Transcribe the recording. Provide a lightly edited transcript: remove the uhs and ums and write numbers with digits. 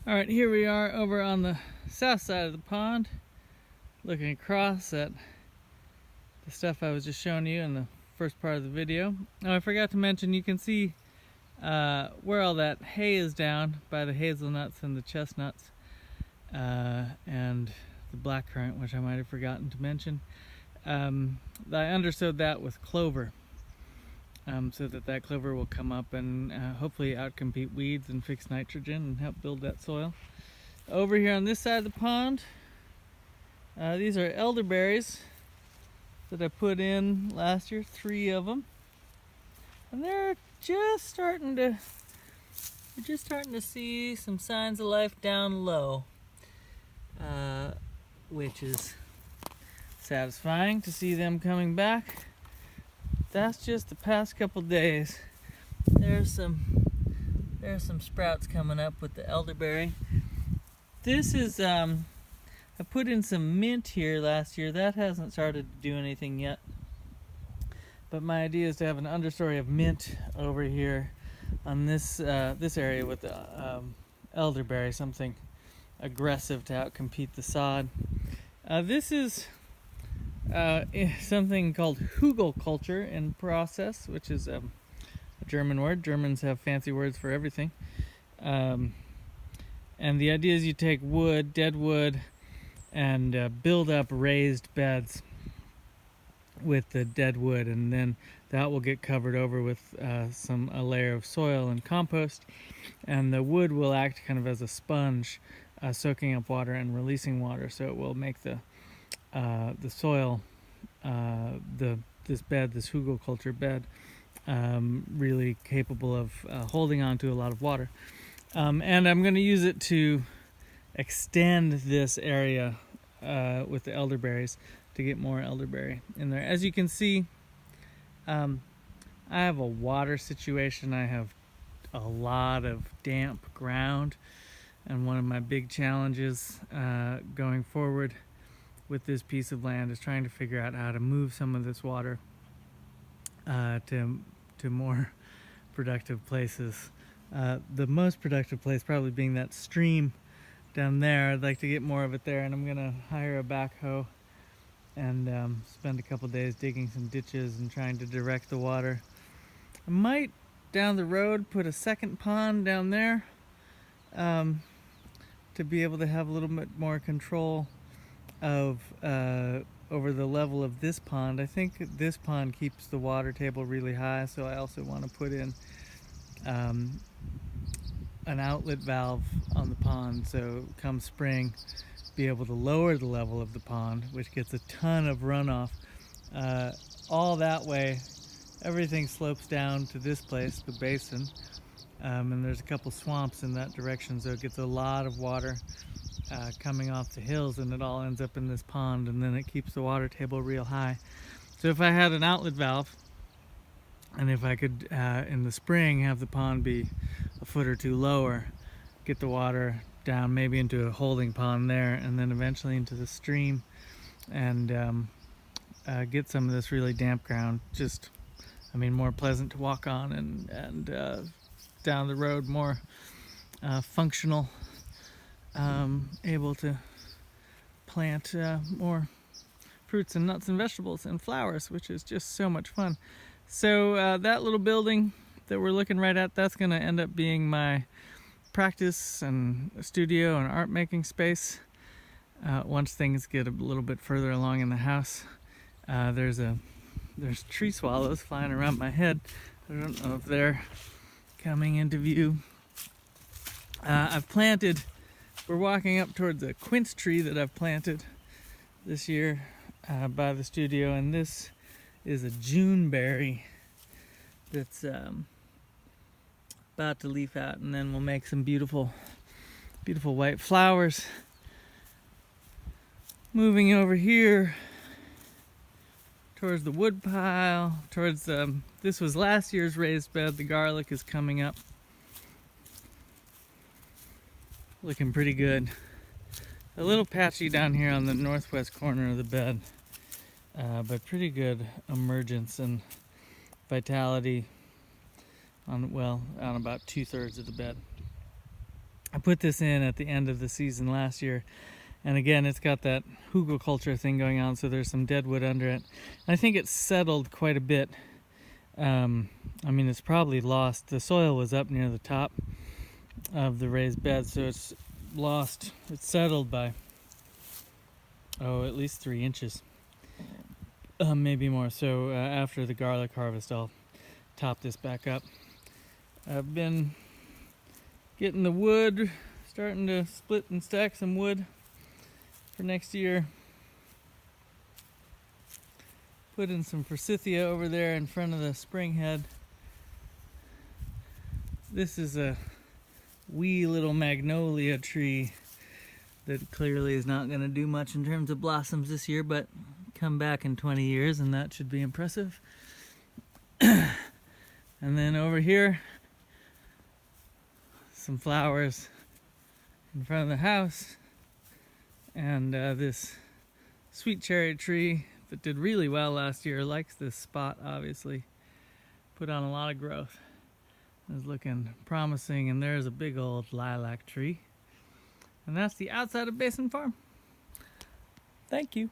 All right, here we are over on the south side of the pond, looking across at the stuff I was just showing you in the first part of the video. Oh, I forgot to mention, you can see where all that hay is down by the hazelnuts and the chestnuts and the blackcurrant, which I might have forgotten to mention. I undersowed that with clover, so that clover will come up and hopefully outcompete weeds and fix nitrogen and help build that soil. Over here on this side of the pond, these are elderberries that I put in last year, 3 of them, and they're just starting to see some signs of life down low, which is satisfying to see them coming back. That's just the past couple days. There's some sprouts coming up with the elderberry. This is I put in some mint here last year. That hasn't started to do anything yet. But my idea is to have an understory of mint over here on this area with the elderberry, something aggressive to outcompete the sod. This is something called hugelkultur in process, which is a German word. Germans have fancy words for everything. And the idea is you take wood, dead wood, and build up raised beds with the dead wood, and then that will get covered over with a layer of soil and compost, and the wood will act kind of as a sponge, soaking up water and releasing water, so it will make the soil, this hugelkultur bed, really capable of holding on to a lot of water. And I'm going to use it to extend this area with the elderberries to get more elderberry in there. As you can see, I have a water situation. I have a lot of damp ground, and one of my big challenges going forward with this piece of land is trying to figure out how to move some of this water to more productive places. The most productive place probably being that stream down there. I'd like to get more of it there, and I'm gonna hire a backhoe and spend a couple days digging some ditches and trying to direct the water. I might down the road put a second pond down there to be able to have a little bit more control of over the level of this pond. I think this pond keeps the water table really high, so I also want to put in an outlet valve on the pond, so come spring be able to lower the level of the pond, which gets a ton of runoff. All that way, everything slopes down to this place, the basin, and there's a couple swamps in that direction, so it gets a lot of water coming off the hills, and it all ends up in this pond, and then it keeps the water table real high. So if I had an outlet valve, and if I could in the spring have the pond be a foot or two lower, get the water down maybe into a holding pond there, and then eventually into the stream, and get some of this really damp ground, just, I mean, more pleasant to walk on, and down the road more functional, able to plant more fruits and nuts and vegetables and flowers, which is just so much fun. So that little building that we're looking right at, that's going to end up being my practice and studio and art making space once things get a little bit further along in the house. There's tree swallows flying around my head. I don't know if they're coming into view. I've planted, we're walking up towards a quince tree that I've planted this year by the studio, and this is a Juneberry that's about to leaf out, and then we'll make some beautiful white flowers. Moving over here towards the wood pile, towards this was last year's raised bed. The garlic is coming up, looking pretty good. A little patchy down here on the northwest corner of the bed, but pretty good emergence and vitality on about 2/3 of the bed. I put this in at the end of the season last year, and again it's got that hugelkultur thing going on, so there's some dead wood under it. I think it's settled quite a bit. I mean, it's probably lost, the soil was up near the top of the raised bed, so it's settled by at least 3 inches, maybe more. So after the garlic harvest I'll top this back up. I've been getting the wood, starting to split and stack some wood for next year. Put in some forsythia over there in front of the spring head. This is a wee little magnolia tree that clearly is not going to do much in terms of blossoms this year, but come back in 20 years and that should be impressive. And then over here, some flowers in front of the house, and this sweet cherry tree that did really well last year, likes this spot obviously, put on a lot of growth. It's looking promising, and there's a big old lilac tree. And that's the outside of Basin Farm. Thank you.